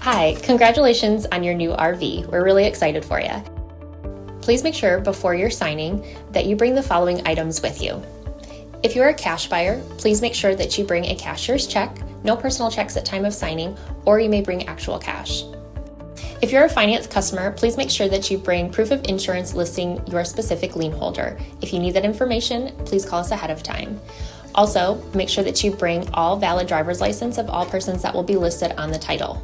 Hi, congratulations on your new RV. We're really excited for you. Please make sure before you're signing that you bring the following items with you. If you're a cash buyer, please make sure that you bring a cashier's check, no personal checks at time of signing, or you may bring actual cash. If you're a finance customer, please make sure that you bring proof of insurance listing your specific lien holder. If you need that information, please call us ahead of time. Also, make sure that you bring all valid driver's license of all persons that will be listed on the title.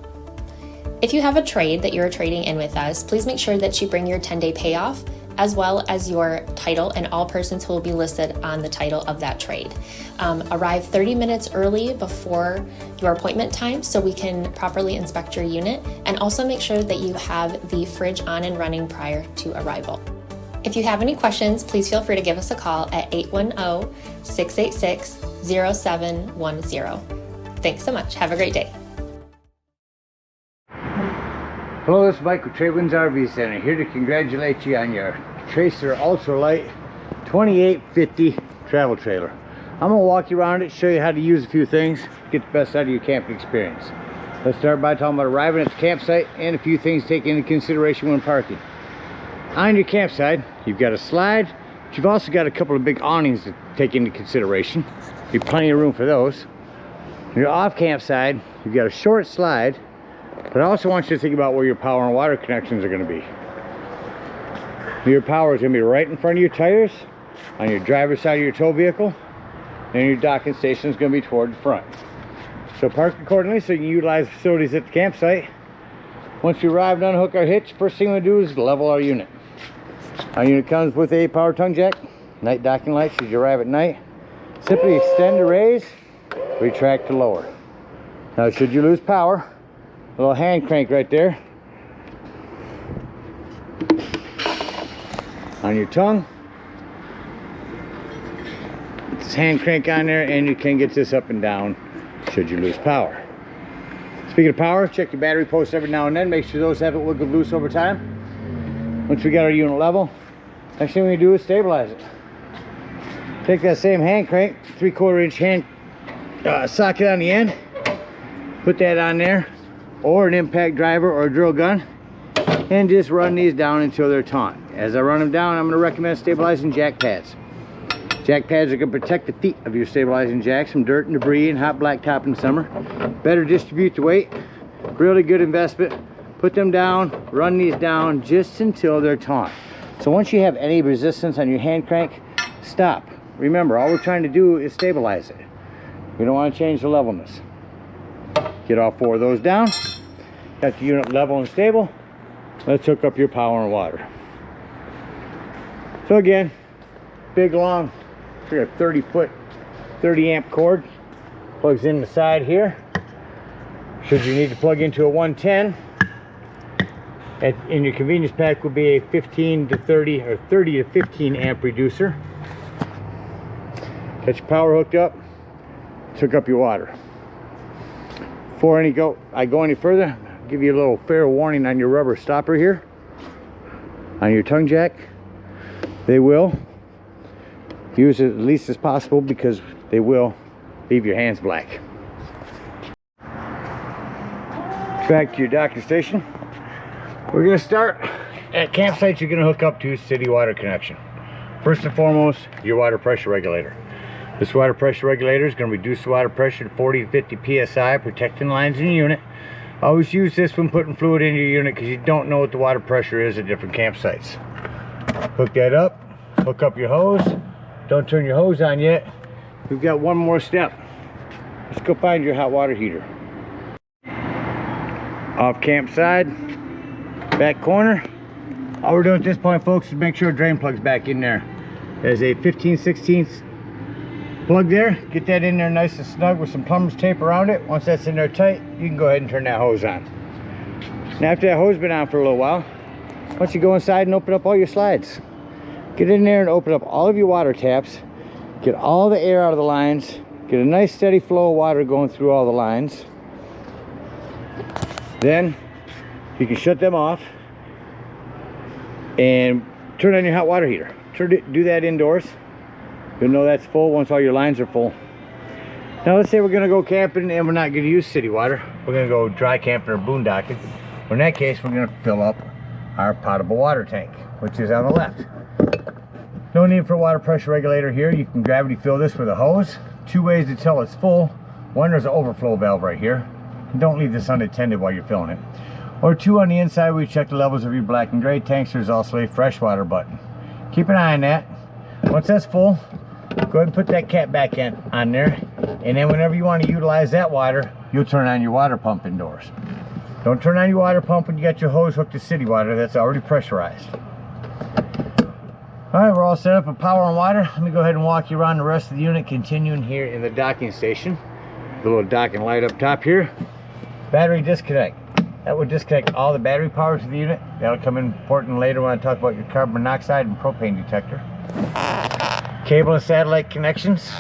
If you have a trade that you're trading in with us, please make sure that you bring your 10-day payoff as well as your title and all persons who will be listed on the title of that trade. Arrive 30 minutes early before your appointment time so we can properly inspect your unit, and also make sure that you have the fridge on and running prior to arrival. If you have any questions, please feel free to give us a call at 810-686-0710. Thanks so much. Have a great day. Hello, this is Mike with TradeWinds RV Center, here to congratulate you on your Tracer Ultralight 2850 travel trailer. I'm going to walk you around it, show you how to use a few things, get the best out of your camping experience. Let's start by talking about arriving at the campsite and a few things to take into consideration when parking. On your campsite, you've got a slide, but you've also got a couple of big awnings to take into consideration. You have plenty of room for those. When you're off campsite, you've got a short slide, but I also want you to think about where your power and water connections are going to be. Your power is going to be right in front of your tires, on your driver's side of your tow vehicle, and your docking station is going to be toward the front. So park accordingly so you can utilize the facilities at the campsite. Once we arrive and unhook our hitch, first thing we do is level our unit. Our unit comes with a power tongue jack, night docking light should you arrive at night. Simply extend to raise, retract to lower. Now should you lose power, a little hand crank right there on your tongue. Put this hand crank on there and you can get this up and down should you lose power. Speaking of power, check your battery posts every now and then, make sure those haven't wiggled loose over time. Once we got our unit level, next thing we do is stabilize it. Take that same hand crank, 3/4 inch hand socket on the end, put that on there, or an impact driver or a drill gun, and just run these down until they're taut. As I run them down, I'm going to recommend stabilizing jack pads. Jack pads are going to protect the feet of your stabilizing jacks from dirt and debris and hot blacktop in summer. Better distribute the weight. Really good investment. Put them down, run these down just until they're taut. So once you have any resistance on your hand crank, stop. Remember, all we're trying to do is stabilize it. We don't want to change the levelness. Get all 4 of those down. Got the unit level and stable. Let's hook up your power and water. So again, big long, we got a 30-foot, 30-amp cord. Plugs in the side here. Should you need to plug into a 110, in your convenience pack would be a 15 to 30 or 30 to 15 amp reducer. Get your power hooked up. Let's hook up your water. Before I go any further, I'll give you a little fair warning on your rubber stopper here. On your tongue jack, they will use it as least as possible because they will leave your hands black. Back to your docking station. We're going to start at campsites you're going to hook up to city water connection. First and foremost, your water pressure regulator. This water pressure regulator is going to reduce the water pressure to 40 to 50 psi, protecting lines in your unit. Always use this when putting fluid into your unit because you don't know what the water pressure is at different campsites. Hook that up, hook up your hose. Don't turn your hose on yet. We've got one more step. Let's go find your hot water heater. Off campsite, back corner. All we're doing at this point, folks, is make sure a drain plug's back in there. There's a 15/16 plug there. Get that in there nice and snug with some plumber's tape around it. Once that's in there tight, you can go ahead and turn that hose on. Now after that hose has been on for a little while, why don't you go inside and open up all your slides. Get in there and open up all of your water taps. Get all the air out of the lines. Get a nice steady flow of water going through all the lines. Then you can shut them off and turn on your hot water heater. Do that indoors. You'll know that's full once all your lines are full. Now let's say we're gonna go camping and we're not gonna use city water. We're gonna go dry camping or boondocking. Well, in that case, we're gonna fill up our potable water tank, which is on the left. No need for a water pressure regulator here. You can gravity fill this with a hose. Two ways to tell it's full. One, there's an overflow valve right here. Don't leave this unattended while you're filling it. Or two, on the inside where you check the levels of your black and gray tanks, there's also a freshwater button. Keep an eye on that. Once that's full, go ahead and put that cap back in on there. And then whenever you want to utilize that water, you'll turn on your water pump indoors. Don't turn on your water pump when you got your hose hooked to city water. That's already pressurized. All right, we're all set up with power and water. Let me go ahead and walk you around the rest of the unit, continuing here in the docking station. The little docking light up top here. Battery disconnect. That will disconnect all the battery power to the unit. That'll come in important later when I talk about your carbon monoxide and propane detector. Cable and satellite connections.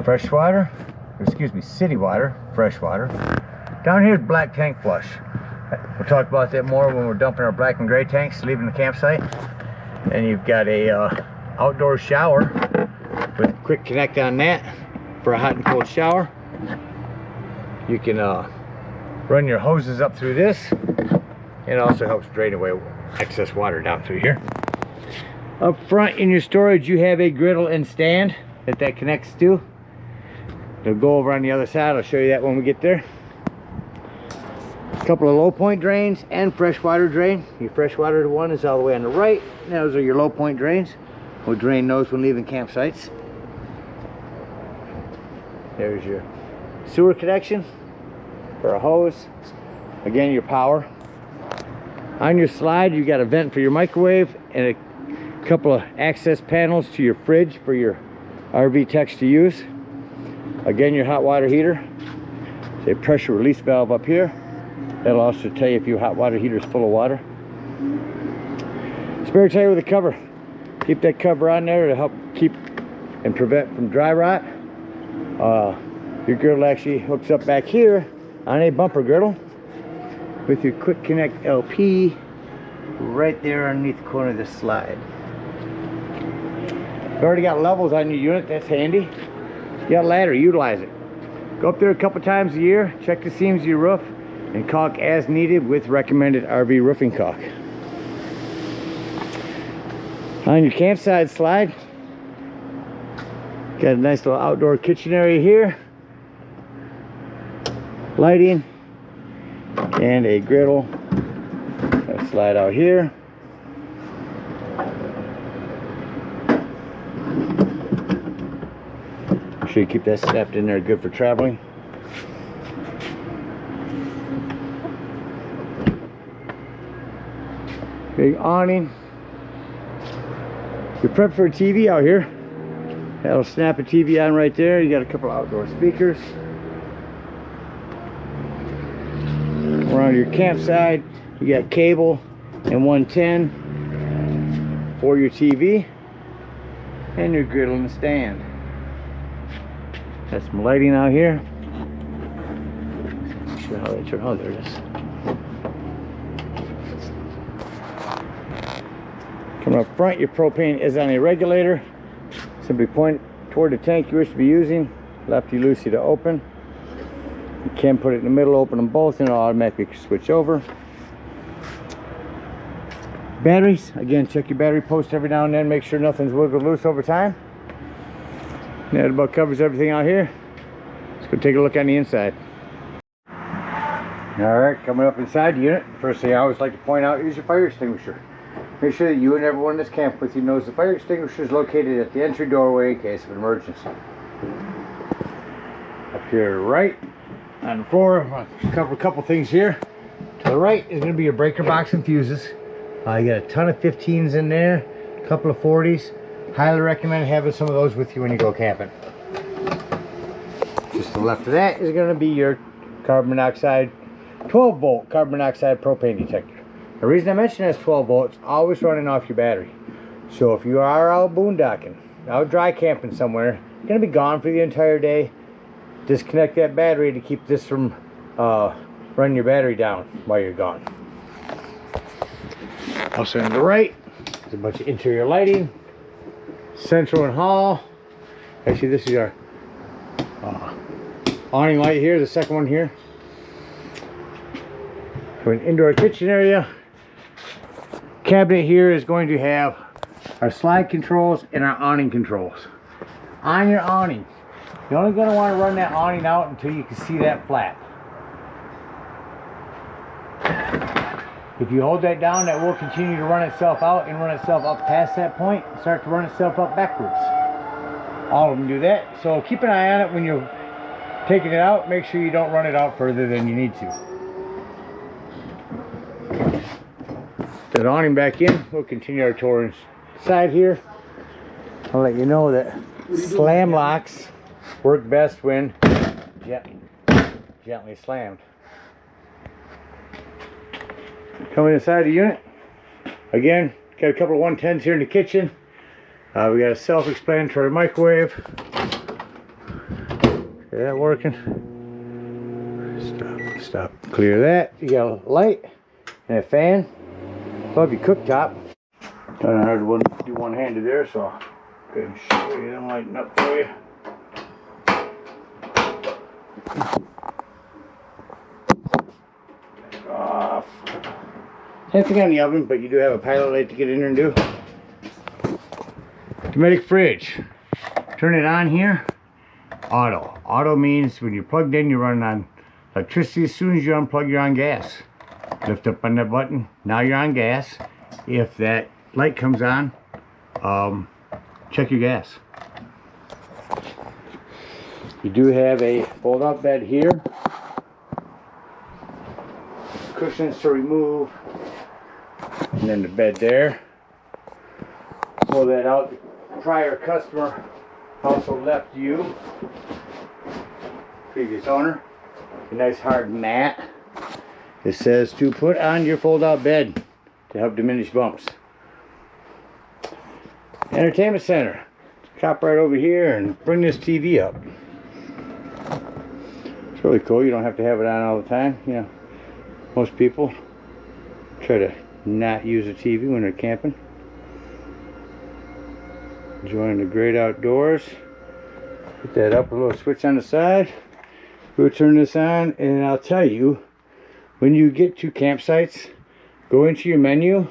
Fresh water, excuse me, city water, fresh water. Down here is black tank flush. We'll talk about that more when we're dumping our black and gray tanks, leaving the campsite. And you've got a outdoor shower with a quick connect on that for a hot and cold shower. You can run your hoses up through this. It also helps drain away excess water down through here. Up front in your storage, you have a griddle and stand that connects to. It'll go over on the other side. I'll show you that when we get there. A couple of low point drains and freshwater drain. Your freshwater one is all the way on the right. Those are your low point drains. We'll drain those when leaving campsites. There's your sewer connection for a hose. Again, your power. On your slide, you got a vent for your microwave and a couple of access panels to your fridge for your RV techs to use. Again, your hot water heater. There's a pressure release valve up here. That'll also tell you if your hot water heater is full of water. Spare tire with a cover. Keep that cover on there to help keep and prevent from dry rot. Your griddle actually hooks up back here on a bumper griddle with your quick connect LP right there underneath the corner of this slide. You've already got levels on your unit. That's handy. You got a ladder, utilize it. Go up there a couple times a year, check the seams of your roof, and caulk as needed with recommended RV roofing caulk. On your campsite slide, got a nice little outdoor kitchen area here, lighting, and a griddle. Got a slide out here. Make sure you keep that snapped in there, good for traveling. Big awning. You're prepped for a TV out here. That'll snap a TV on right there. You got a couple outdoor speakers. Around your campsite, you got cable and 110 for your TV and your griddle and stand. Got some lighting out here. Not sure how they turn. Oh, there it is. Coming up front, your propane is on a regulator. Simply point toward the tank you wish to be using. Lefty loosey to open. You can put it in the middle, open them both, and it'll automatically switch over. Batteries, again, check your battery post every now and then. Make sure nothing's wiggled loose over time. That about covers everything out here. Let's go take a look on the inside. Alright, coming up inside the unit, first thing I always like to point out is your fire extinguisher. Make sure that you and everyone that's camped with you knows the fire extinguisher is located at the entry doorway in case of an emergency. Up here to the right, on the floor, I'll cover a couple things here. To the right is going to be your breaker box and fuses. You got a ton of 15s in there, a couple of 40s. Highly recommend having some of those with you when you go camping. Just to the left of that is going to be your carbon monoxide, 12 volt carbon monoxide propane detector. The reason I mention that's 12 volts, always running off your battery. So if you are out boondocking, out dry camping somewhere, you're going to be gone for the entire day. Disconnect that battery to keep this from running your battery down while you're gone. Also on the right, there's a bunch of interior lighting. Central and hall. Actually, this is our Awning light here, the second one here. Going into our kitchen area. Cabinet here is going to have our slide controls and our awning controls. On your awning, you're only going to want to run that awning out until you can see that flap. If you hold that down, that will continue to run itself out and run itself up past that point and start to run itself up backwards. All of them do that, so keep an eye on it when you're taking it out. Make sure you don't run it out further than you need to. That awning back in, we'll continue our tour inside here. I'll let you know that slam locks work best when gently slammed. Coming inside the unit, again, got a couple of 110s here in the kitchen. We got a self-explanatory microwave. Is that working? Stop, clear that. You got a light and a fan above your cooktop. Kind of hard to do one-handed there, so I'll go ahead and show you them lighting up for you. Off. Same thing on the oven, but you do have a pilot light to get in there and do. Automatic fridge. Turn it on here. Auto. Auto means when you're plugged in, you're running on electricity. As soon as you unplug, you're on gas. Lift up on that button. Now you're on gas. If that light comes on, check your gas. You do have a fold-out bed here. Cushions to remove. And then the bed there. Pull that out. The prior customer also left you, previous owner, a nice hard mat. It says to put on your fold-out bed to help diminish bumps. Entertainment center. Cop right over here and bring this TV up. It's really cool. You don't have to have it on all the time. You know, most people try to not use a TV when they're camping. Enjoying the great outdoors. Put that up, a little switch on the side. We'll turn this on, and I'll tell you, when you get to campsites, go into your menu,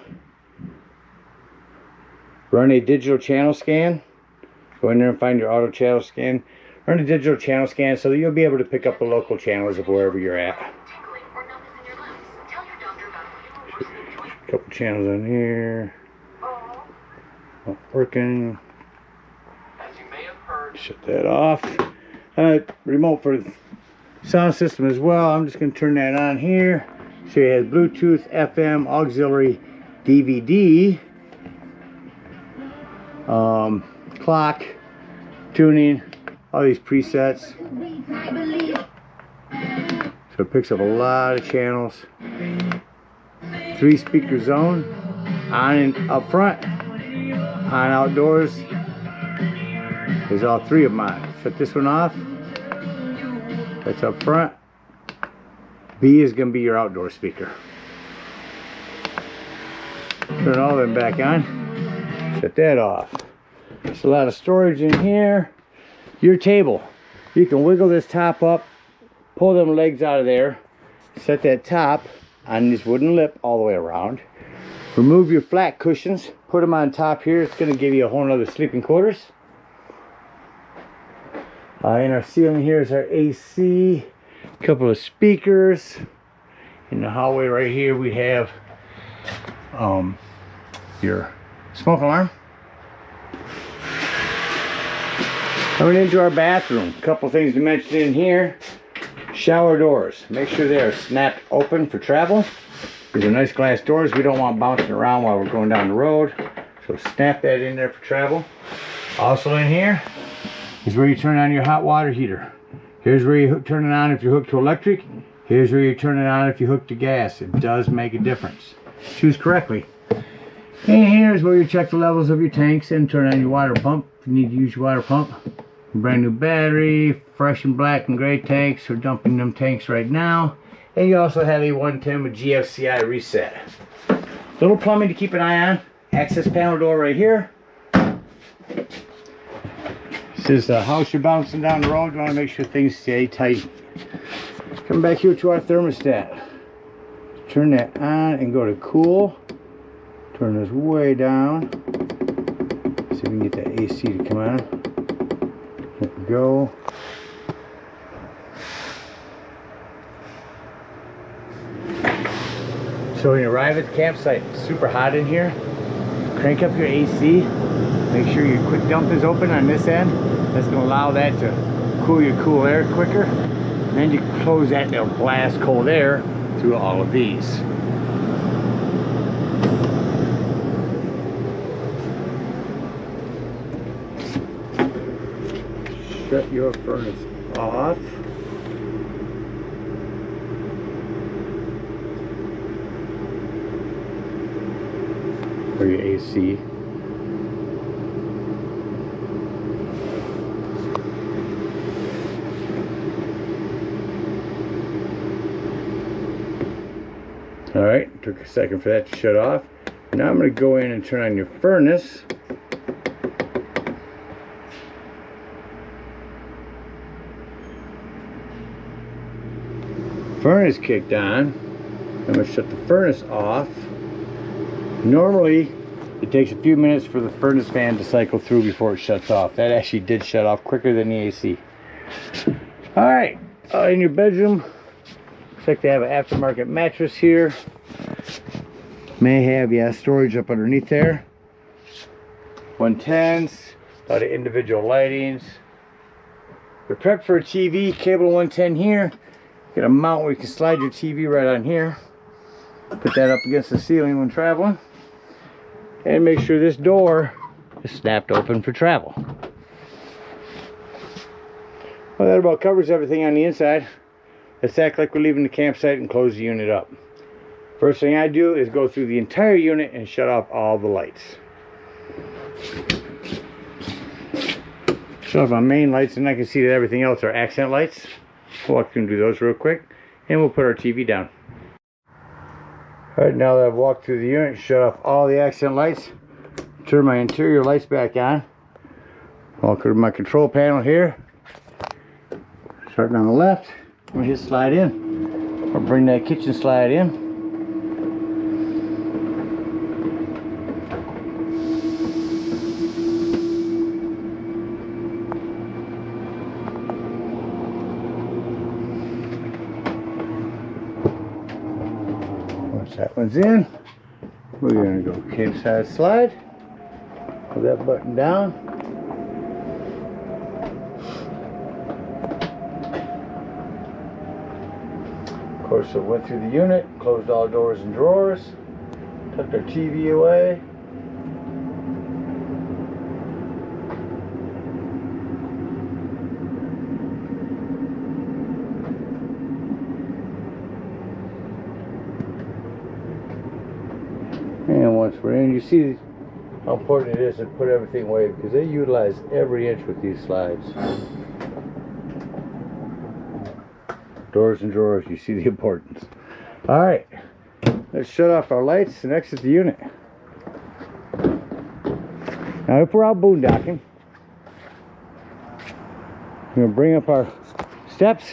run a digital channel scan. Go in there and find your auto channel scan. Run a digital channel scan so that you'll be able to pick up the local channels of wherever you're at. A couple channels on here. Not working. Shut that off. Remote for the sound system as well. I'm just going to turn that on here. So it has Bluetooth, FM, auxiliary, DVD, clock, tuning, all these presets. So it picks up a lot of channels. 3-speaker zone, on and up front, on outdoors. There's all 3 of them on. Shut this one off. That's up front. B is going to be your outdoor speaker. Turn all of them back on. Shut that off. There's a lot of storage in here. Your table. You can wiggle this top up, pull them legs out of there, set that top on this wooden lip all the way around. Remove your flat cushions, put them on top here. It's going to give you a whole nother sleeping quarters. In our ceiling here is our AC, a couple of speakers. In the hallway right here we have your smoke alarm. Coming into our bathroom, a couple things to mention in here. Shower doors, make sure they are snapped open for travel. These are nice glass doors. We don't want bouncing around while we're going down the road, so snap that in there for travel. Also in here is where you turn on your hot water heater. Here's where you turn it on if you're hooked to electric. Here's where you turn it on if you're hooked to gas. It does make a difference. Choose correctly. And here's where you check the levels of your tanks and turn on your water pump if you need to use your water pump. Brand new battery, fresh and black and gray tanks. We're dumping them tanks right now. And you also have a 110 with GFCI reset. Little plumbing to keep an eye on. Access panel door right here. This is the house you're bouncing down the road. You want to make sure things stay tight. Come back here to our thermostat. Turn that on and go to cool. Turn this way down. See if we can get that AC to come on. There we go. So when you arrive at the campsite, it's super hot in here. Crank up your AC. Make sure your quick dump is open on this end. That's going to allow that to cool your cool air quicker. And then you close that and it'll blast cold air through all of these. Shut your furnace off. Or your AC. Alright, took a second for that to shut off. Now I'm going to go in and turn on your furnace. Furnace kicked on. I'm going to shut the furnace off. Normally it takes a few minutes for the furnace fan to cycle through before it shuts off. That actually did shut off quicker than the AC. Alright, in your bedroom, looks like they have an aftermarket mattress here. May have storage up underneath there. 110s, a lot of individual lightings. We're prepped for a TV, cable 110 here. Got a mount where you can slide your TV right on here. Put that up against the ceiling when traveling. And make sure this door is snapped open for travel. Well, that about covers everything on the inside. Let's act like we're leaving the campsite and close the unit up. First thing I do is go through the entire unit and shut off all the lights. Shut off my main lights, and I can see that everything else are accent lights. We'll walk through and do those real quick, and we'll put our TV down. Alright, now that I've walked through the unit, shut off all the accent lights, turn my interior lights back on. Walk to my control panel here. Starting on the left, I'm going to hit slide in. Or bring that kitchen slide in. That one's in. We're going to go king size slide. Put that button down. Of course, it went through the unit, closed all doors and drawers, tucked our TV away. And once we're in, you see how important it is to put everything away, because they utilize every inch with these slides. Doors and drawers, you see the importance. Alright, let's shut off our lights and exit the unit. Now if we're out boondocking, we're going to bring up our steps,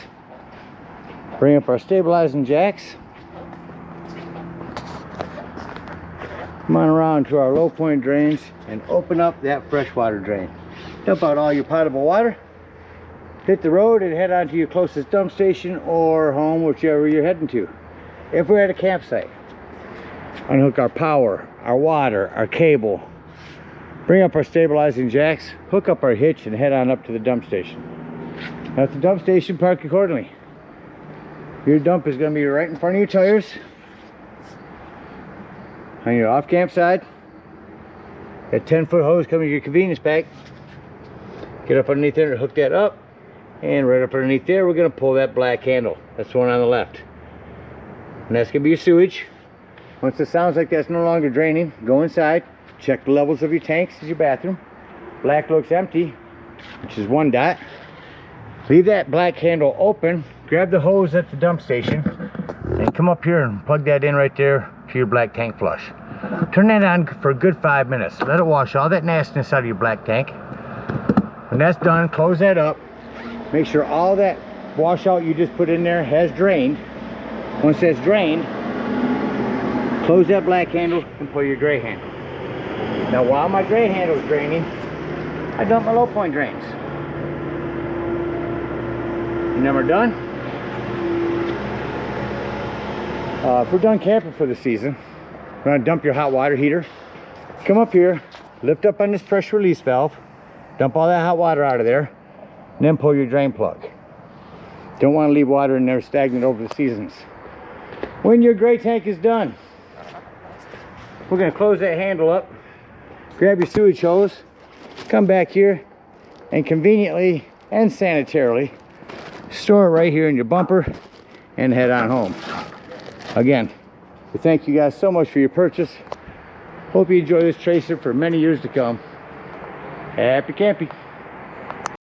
bring up our stabilizing jacks. Come on around to our low point drains and open up that freshwater drain. Dump out all your potable water, hit the road and head on to your closest dump station or home, whichever you're heading to. If we're at a campsite, unhook our power, our water, our cable, bring up our stabilizing jacks, hook up our hitch and head on up to the dump station. Now at the dump station, park accordingly. Your dump is going to be right in front of your tires. On your off camp side, that 10-foot hose comes with your convenience pack. Get up underneath there and hook that up, and right up underneath there we're going to pull that black handle. That's the one on the left, and that's going to be your sewage. Once it sounds like that's no longer draining, go inside, check the levels of your tanks in your bathroom. Black looks empty, which is 1 dot. Leave that black handle open, grab the hose at the dump station, and come up here and plug that in right there to your black tank flush. Turn that on for a good 5 minutes. Let it wash all that nastiness out of your black tank. When that's done, close that up. Make sure all that washout you just put in there has drained. Once that's drained, close that black handle and pull your gray handle. Now while my gray handle is draining, I dump my low point drains. And then we're done. If we're done camping for the season, we're gonna dump your hot water heater. Come up here, lift up on this pressure release valve, dump all that hot water out of there, and then pull your drain plug. Don't want to leave water in there stagnant over the seasons. When your gray tank is done, we're gonna close that handle up, grab your sewage hose, come back here, and conveniently and sanitarily store it right here in your bumper and head on home. Again, we thank you guys so much for your purchase. Hope you enjoy this tracer for many years to come. Happy camping.